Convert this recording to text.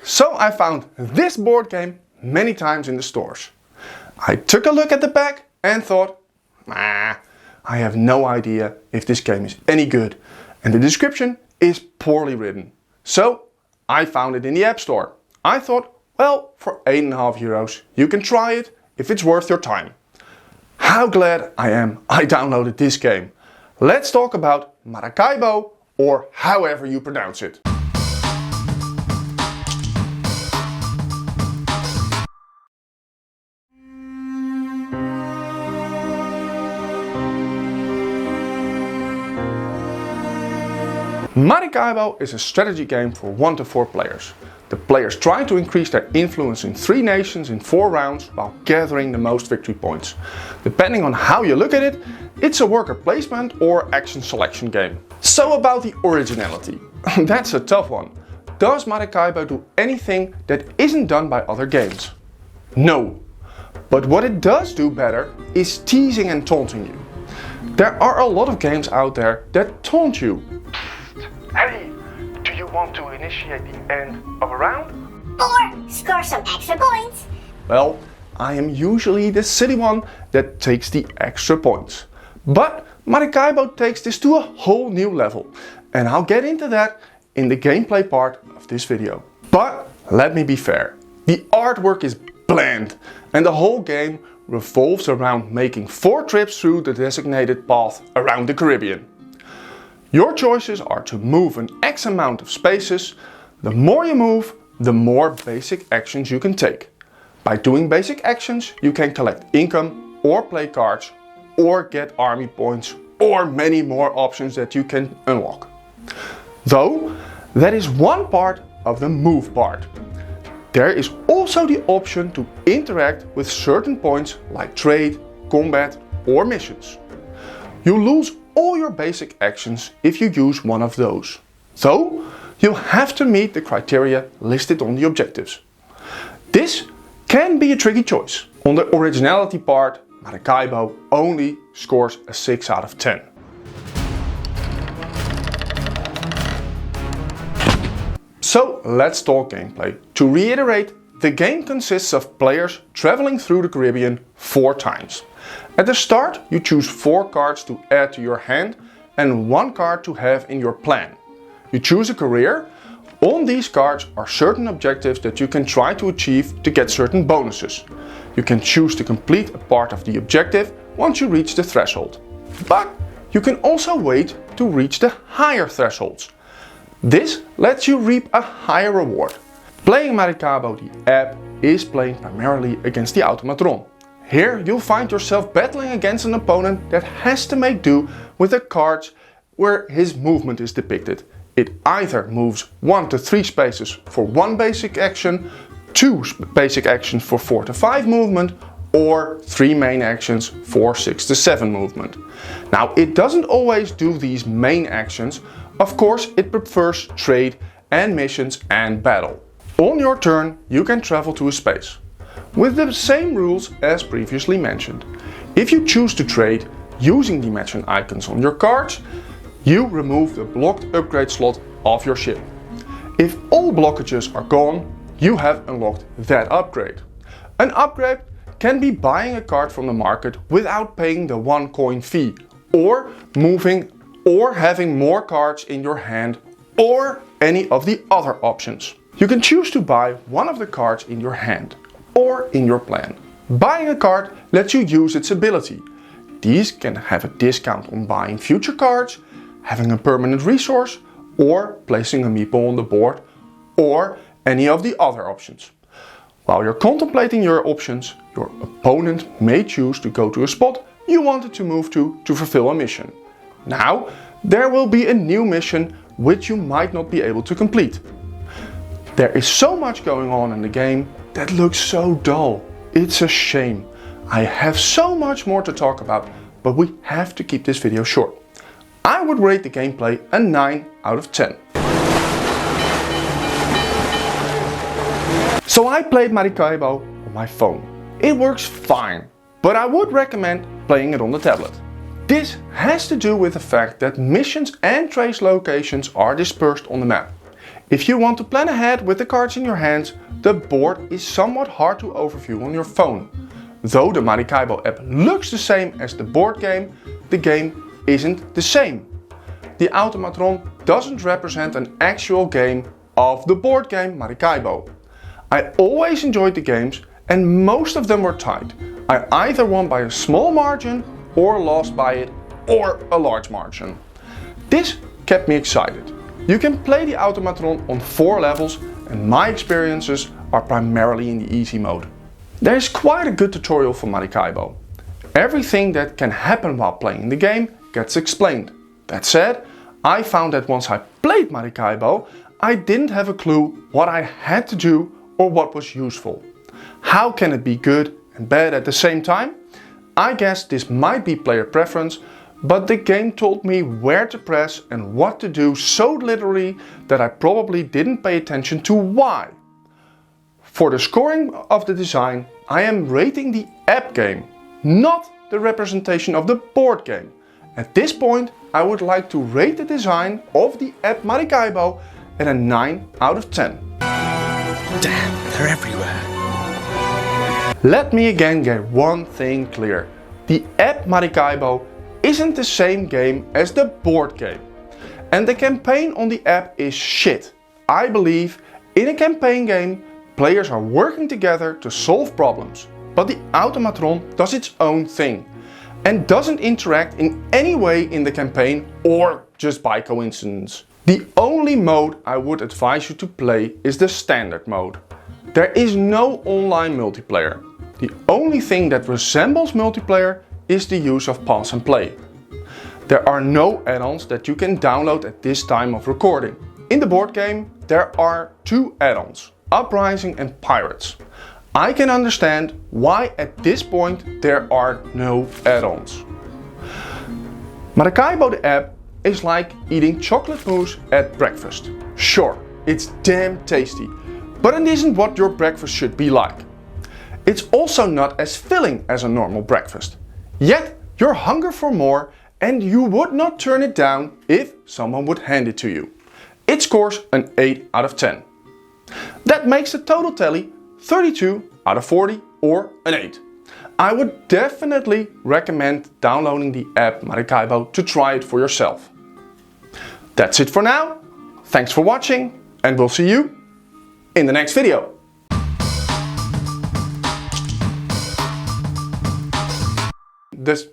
So I found this board game many times in the stores. I took a look at the back and thought, I have no idea if this game is any good, and the description is poorly written. So I found it in the App Store. I thought, well, for €8.50 you can try it if it's worth your time. How glad I am I downloaded this game. Let's talk about Maracaibo, or however you pronounce it. Maracaibo is a strategy game for 1 to 4 players. The players try to increase their influence in 3 nations in 4 rounds while gathering the most victory points. Depending on how you look at it, it's a worker placement or action selection game. So about the originality. That's a tough one. Does Maracaibo do anything that isn't done by other games? No. But what it does do better is teasing and taunting you. There are a lot of games out there that taunt you. Hey, do you want to initiate the end of a round? Or score some extra points? Well, I am usually the silly one that takes the extra points. But Maracaibo takes this to a whole new level. And I'll get into that in the gameplay part of this video. But let me be fair. The artwork is bland and the whole game revolves around making 4 trips through the designated path around the Caribbean. Your choices are to move an X amount of spaces. The more you move, the more basic actions you can take. By doing basic actions, you can collect income or play cards or get army points or many more options that you can unlock. Though, that is one part of the move part. There is also the option to interact with certain points like trade, combat or missions. You lose all your basic actions if you use one of those. Though, you have to meet the criteria listed on the objectives. This can be a tricky choice. On the originality part, Maracaibo only scores a 6 out of 10. So let's talk gameplay. To reiterate, the game consists of players traveling through the Caribbean 4 times. At the start, you choose 4 cards to add to your hand and 1 card to have in your plan. You choose a career. On these cards are certain objectives that you can try to achieve to get certain bonuses. You can choose to complete a part of the objective once you reach the threshold. But you can also wait to reach the higher thresholds. This lets you reap a higher reward. Playing Maracaibo, the app, is playing primarily against the automatron. Here you'll find yourself battling against an opponent that has to make do with the cards where his movement is depicted. It either moves 1 to 3 spaces for 1 basic action, 2 basic actions for 4 to 5 movement, or 3 main actions for 6 to 7 movement. Now, it doesn't always do these main actions. Of course, it prefers trade and missions and battle. On your turn, you can travel to a space, with the same rules as previously mentioned. If you choose to trade using the matching icons on your cards, you remove the blocked upgrade slot of your ship. If all blockages are gone, you have unlocked that upgrade. An upgrade can be buying a card from the market without paying the 1 coin fee, or moving or having more cards in your hand, or any of the other options. You can choose to buy one of the cards in your hand or in your plan. Buying a card lets you use its ability. These can have a discount on buying future cards, having a permanent resource, or placing a meeple on the board, or any of the other options. While you're contemplating your options, your opponent may choose to go to a spot you wanted to move to fulfill a mission. Now, there will be a new mission which you might not be able to complete. There is so much going on in the game that looks so dull. It's a shame. I have so much more to talk about, but we have to keep this video short. I would rate the gameplay a 9 out of 10. So I played Maracaibo on my phone. It works fine, but I would recommend playing it on the tablet. This has to do with the fact that missions and trace locations are dispersed on the map. If you want to plan ahead with the cards in your hands, the board is somewhat hard to overview on your phone. Though the Maracaibo app looks the same as the board game, the game isn't the same. The automatron doesn't represent an actual game of the board game Maracaibo. I always enjoyed the games and most of them were tight. I either won by a small margin or lost by it or a large margin. This kept me excited. You can play the automatron on 4 levels and my experiences are primarily in the easy mode. There is quite a good tutorial for Maracaibo. Everything that can happen while playing the game gets explained. That said, I found that once I played Maracaibo, I didn't have a clue what I had to do or what was useful. How can it be good and bad at the same time? I guess this might be player preference, but the game told me where to press and what to do so literally that I probably didn't pay attention to why. For the scoring of the design, I am rating the app game, not the representation of the board game. At this point, I would like to rate the design of the app Maracaibo at a 9 out of 10. Damn, they're everywhere. Let me again get one thing clear. The app Maracaibo isn't the same game as the board game. And the campaign on the app is shit. I believe in a campaign game, players are working together to solve problems. But the automatron does its own thing and doesn't interact in any way in the campaign or just by coincidence. The only mode I would advise you to play is the standard mode. There is no online multiplayer. The only thing that resembles multiplayer is the use of pass and play. There are no add-ons that you can download at this time of recording. In the board game, there are 2 add-ons, Uprising and Pirates. I can understand why at this point there are no add-ons. Maracaibo the app is like eating chocolate mousse at breakfast. Sure, it's damn tasty, but it isn't what your breakfast should be like. It's also not as filling as a normal breakfast. Yet you're hungry for more and you would not turn it down if someone would hand it to you. It scores an 8 out of 10. That makes the total tally 32 out of 40 or an 8. I would definitely recommend downloading the app Maracaibo to try it for yourself. That's it for now. Thanks for watching and we'll see you in the next video. This